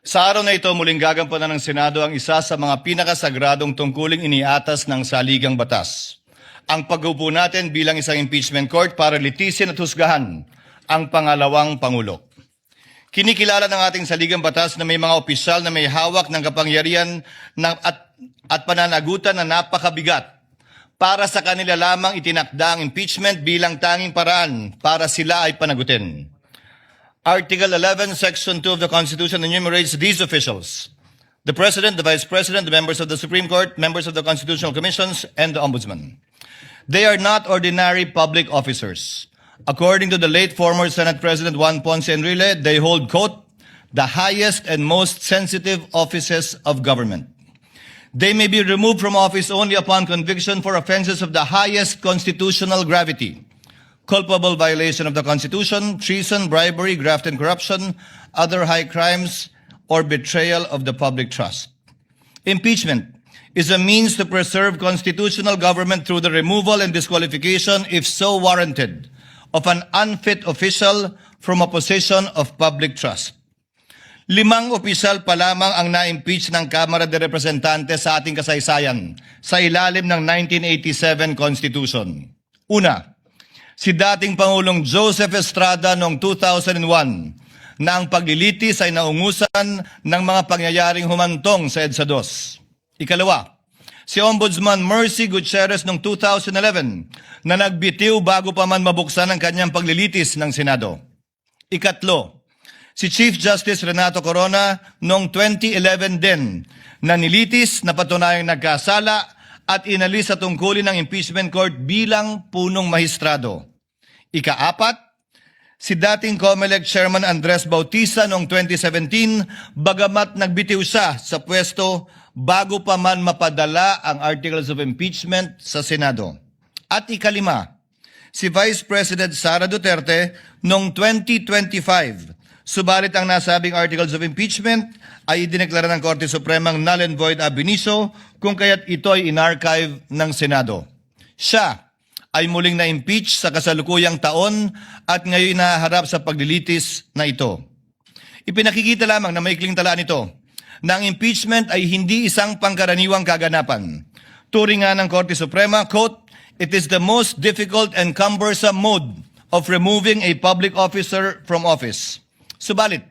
Sa araw na ito, muling gagampanan ng Senado ang isa sa mga pinakasagradong tungkuling iniatas ng saligang batas. Ang pag-upo natin bilang isang impeachment court para litisin at husgahan ang pangalawang Pangulo. Kinikilala ng ating saligang batas na may mga opisyal na may hawak ng kapangyarihan at pananagutan na napakabigat. Para sa kanila lamang itinakda ang impeachment bilang tanging paraan para sila ay panagutin. Article 11, Section 2 of the Constitution enumerates these officials: the President, the Vice President, the members of the Supreme Court, members of the Constitutional Commissions, and the Ombudsman. They are not ordinary public officers. According to the late former Senate President Juan Ponce Enrile, they hold, quote, the highest and most sensitive offices of government. They may be removed from office only upon conviction for offenses of the highest constitutional gravity: culpable violation of the Constitution, treason, bribery, graft and corruption, other high crimes, or betrayal of the public trust. Impeachment is a means to preserve constitutional government through the removal and disqualification, if so warranted, of an unfit official from a position of public trust. 5 opisyal pa lamang ang na-impeach ng Kamara de Representantes sa ating kasaysayan sa ilalim ng 1987 Constitution. Una, si dating Pangulong Joseph Estrada noong 2001 na ang paglilitis ay naungusan ng mga pangyayaring humantong sa EDSA 2. Ikalawa, si Ombudsman Mercy Gutierrez noong 2011 na nagbitiw bago pa man mabuksan ang kanyang paglilitis ng Senado. Ikatlo, si Chief Justice Renato Corona noong 2011 din na nilitis na patunayang nagkasala at inalis sa tungkulin ng impeachment court bilang punong mahistrado. Ikaapat, si dating COMELEC Chairman Andres Bautista noong 2017 bagamat nagbitiw siya sa pwesto bago pa man mapadala ang Articles of Impeachment sa Senado. At ikalima, si Vice President Sara Duterte noong 2025. Subalit ang nasabing Articles of Impeachment ay idineklara ng Korte Supremang null and void ab initio kung kaya't ito ay inarchive ng Senado. Siya ay muling na-impeach sa kasalukuyang taon at ngayon nahaharap sa paglilitis na ito. Ipinakikita lamang na maikling talaan ito na ang impeachment ay hindi isang pangkaraniwang kaganapan. Turing nga ng Korte Suprema, quote, it is the most difficult and cumbersome mode of removing a public officer from office. Subalit,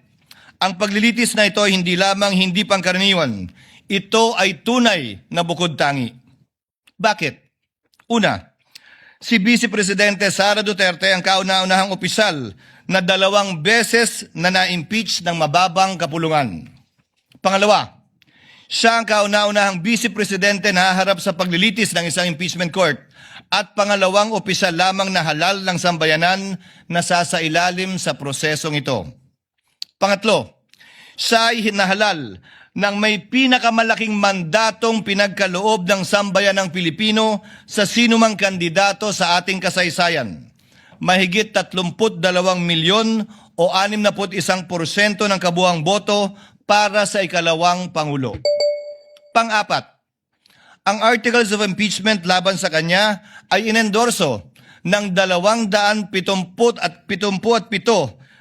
ang paglilitis na ito hindi lamang hindi pangkaraniwan, ito ay tunay na bukod tangi. Bakit? Una, si Vice Presidente Sara Duterte ang kauna-unahang opisyal na 2 beses na na-impeach ng mababang kapulungan. Pangalawa, siya ang kauna-unahang Vice Presidente na haharap sa paglilitis ng isang impeachment court at pangalawang opisyal lamang na halal ng sambayanan na sasailalim sa prosesong ito. Pangatlo, siya ay hinahalal ng may pinakamalaking mandatong pinagkaloob ng sambayanang Pilipino sa sinumang kandidato sa ating kasaysayan. Mahigit 32 milyon o 61% ng kabuuang boto para sa ikalawang Pangulo. Pang-apat, ang Articles of Impeachment laban sa kanya ay inendorso ng 277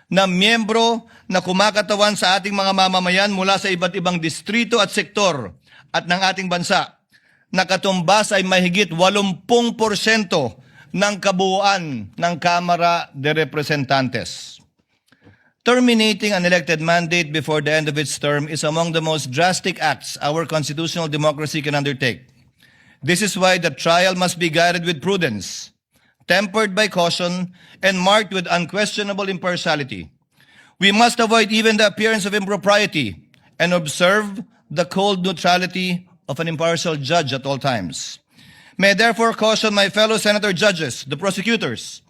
na miyembro na kumakatawan sa ating mga mamamayan mula sa iba't ibang distrito at sektor at ng ating bansa. Nakatumbas ay mahigit 80% ng kabuuan ng Kamara de Representantes. Terminating an elected mandate before the end of its term is among the most drastic acts our constitutional democracy can undertake. This is why the trial must be guided with prudence, tempered by caution, and marked with unquestionable impartiality. We must avoid even the appearance of impropriety and observe the cold neutrality of an impartial judge at all times. May I therefore caution my fellow senator judges, the prosecutors,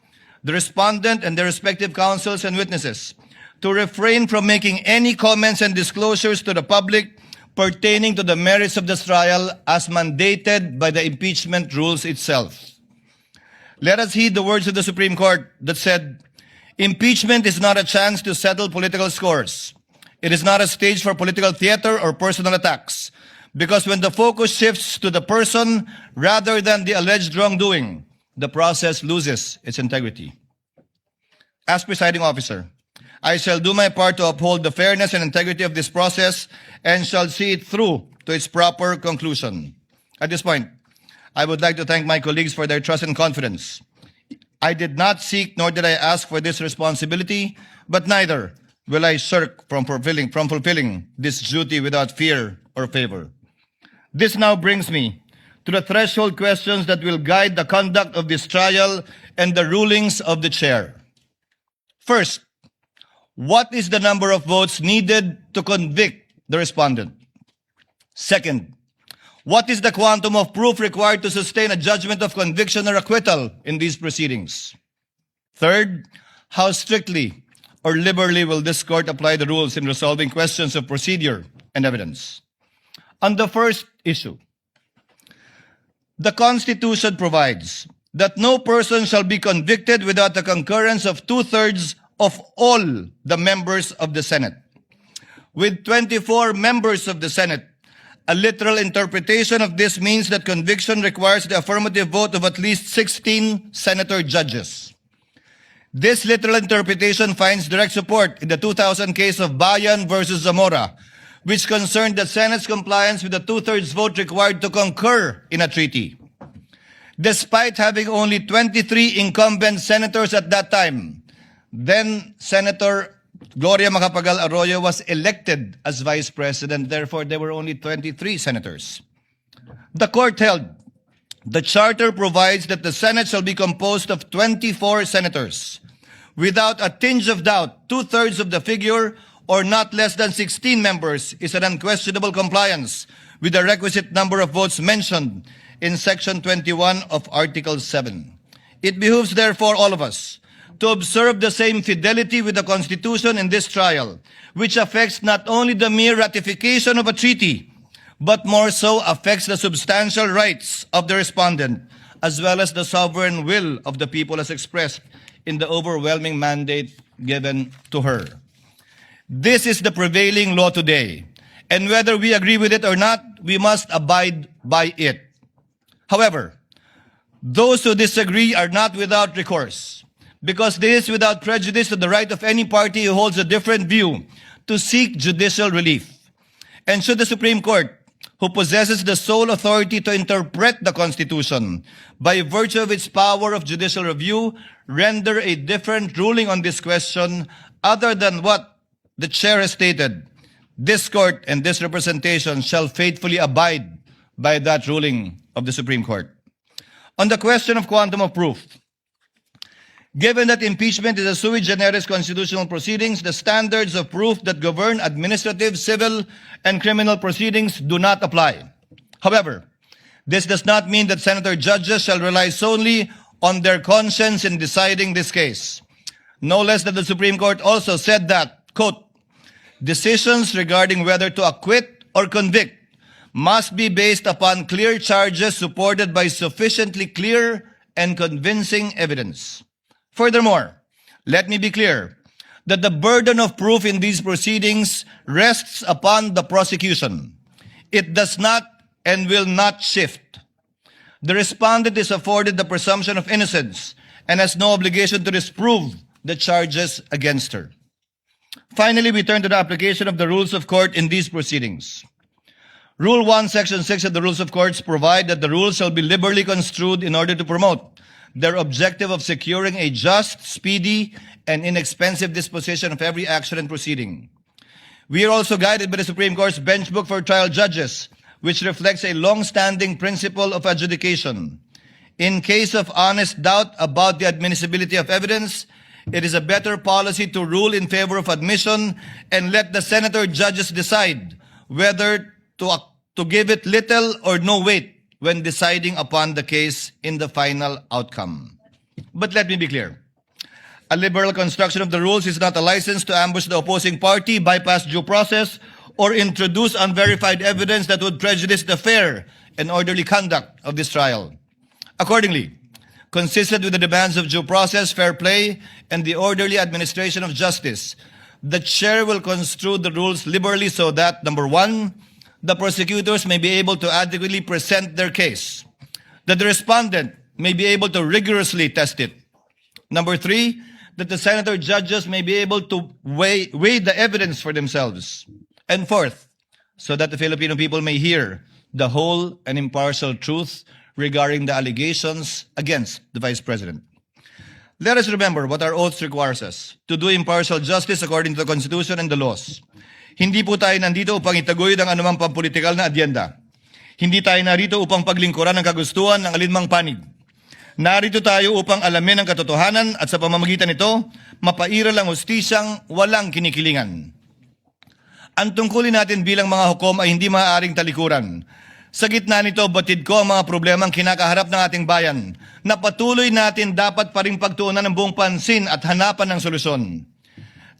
the respondent, and their respective counsels and witnesses to refrain from making any comments and disclosures to the public pertaining to the merits of this trial as mandated by the impeachment rules itself. Let us heed the words of the Supreme Court that said, impeachment is not a chance to settle political scores. It is not a stage for political theater or personal attacks. Because when the focus shifts to the person rather than the alleged wrongdoing, the process loses its integrity. As presiding officer, I shall do my part to uphold the fairness and integrity of this process and shall see it through to its proper conclusion. At this point, I would like to thank my colleagues for their trust and confidence. I did not seek nor did I ask for this responsibility, but neither will I shirk from fulfilling this duty without fear or favor. This now brings me to the threshold questions that will guide the conduct of this trial and the rulings of the chair. First, what is the number of votes needed to convict the respondent? Second, what is the quantum of proof required to sustain a judgment of conviction or acquittal in these proceedings? Third, how strictly or liberally will this court apply the rules in resolving questions of procedure and evidence? On the first issue, the Constitution provides that no person shall be convicted without the concurrence of 2/3 of all the members of the Senate. With 24 members of the Senate, a literal interpretation of this means that conviction requires the affirmative vote of at least 16 senator judges. This literal interpretation finds direct support in the 2000 case of Bayan versus Zamora, which concerned the Senate's compliance with the 2/3 vote required to concur in a treaty. Despite having only 23 incumbent senators at that time, then Senator Gloria Macapagal Arroyo was elected as vice president. Therefore, there were only 23 senators. The court held the charter provides that the Senate shall be composed of 24 senators. Without a tinge of doubt, 2/3 of the figure, or not less than 16 members, is an unquestionable compliance with the requisite number of votes mentioned in Section 21 of Article 7. It behooves, therefore, all of us to observe the same fidelity with the Constitution in this trial, which affects not only the mere ratification of a treaty, but more so affects the substantial rights of the respondent, as well as the sovereign will of the people as expressed in the overwhelming mandate given to her. This is the prevailing law today, and whether we agree with it or not, we must abide by it. However, those who disagree are not without recourse, because this is without prejudice to the right of any party who holds a different view to seek judicial relief. And should the Supreme Court, who possesses the sole authority to interpret the Constitution by virtue of its power of judicial review, render a different ruling on this question other than what the chair has stated, this court and this representation shall faithfully abide by that ruling of the Supreme Court. On the question of quantum of proof, given that impeachment is a sui generis constitutional proceedings, the standards of proof that govern administrative, civil, and criminal proceedings do not apply. However, this does not mean that senator judges shall rely solely on their conscience in deciding this case. No less than the Supreme Court also said that, quote, decisions regarding whether to acquit or convict must be based upon clear charges supported by sufficiently clear and convincing evidence. Furthermore, let me be clear that the burden of proof in these proceedings rests upon the prosecution. It does not and will not shift. The respondent is afforded the presumption of innocence and has no obligation to disprove the charges against her. Finally, we turn to the application of the rules of court in these proceedings. Rule 1, Section 6 of the Rules of Courts provide that the rules shall be liberally construed in order to promote their objective of securing a just, speedy, and inexpensive disposition of every action and proceeding. We are also guided by the Supreme Court's Bench Book for Trial Judges, which reflects a long-standing principle of adjudication. In case of honest doubt about the admissibility of evidence, it is a better policy to rule in favor of admission and let the senator judges decide whether to give it little or no weight when deciding upon the case in the final outcome. But let me be clear. A liberal construction of the rules is not a license to ambush the opposing party, bypass due process, or introduce unverified evidence that would prejudice the fair and orderly conduct of this trial. Accordingly, consistent with the demands of due process, fair play, and the orderly administration of justice, the chair will construe the rules liberally so that, number one, the prosecutors may be able to adequately present their case, that the respondent may be able to rigorously test it. Number three, that the senator judges may be able to weigh the evidence for themselves. And fourth, so that the Filipino people may hear the whole and impartial truth regarding the allegations against the Vice President. Let us remember what our oath requires us, to do impartial justice according to the Constitution and the laws. Hindi po tayo nandito upang itaguyod ang anumang pampolitikal na adyenda. Hindi tayo narito upang paglingkuran ang kagustuhan ng alinmang panig. Narito tayo upang alamin ang katotohanan at sa pamamagitan nito, mapairal ang hustisyang walang kinikilingan. Ang tungkulin natin bilang mga hukom ay hindi maaaring talikuran. Sa gitna nito, batid ko ang mga problemang kinakaharap ng ating bayan na patuloy natin dapat pa rin pagtuunan ng buong pansin at hanapan ng solusyon.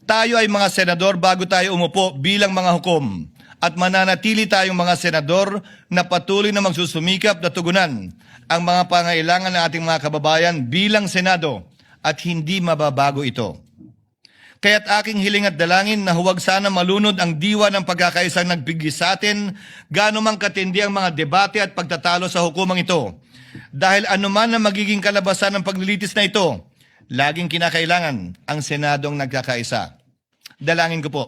Tayo ay mga senador bago tayo umupo bilang mga hukom at mananatili tayong mga senador na patuloy na magsusumikap na tugunan ang mga pangailangan ng ating mga kababayan bilang Senado at hindi mababago ito. Kaya't aking hiling at dalangin na huwag sana malunod ang diwa ng pagkakaisang nagbigis sa atin, gaano mang katindi ang mga debate at pagtatalo sa hukumang ito. Dahil anuman ang magiging kalabasan ng paglilitis na ito, laging kinakailangan ang Senadong nagkakaisa. Dalangin ko po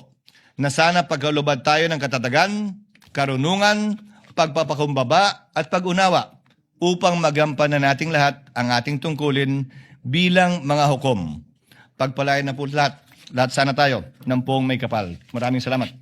na sana pagkalubad tayo ng katatagan, karunungan, pagpapakumbaba at pag-unawa upang magampanan nating lahat ang ating tungkulin bilang mga hukom. Pagpalain na po lahat sana tayo ng poong may kapal. Maraming salamat.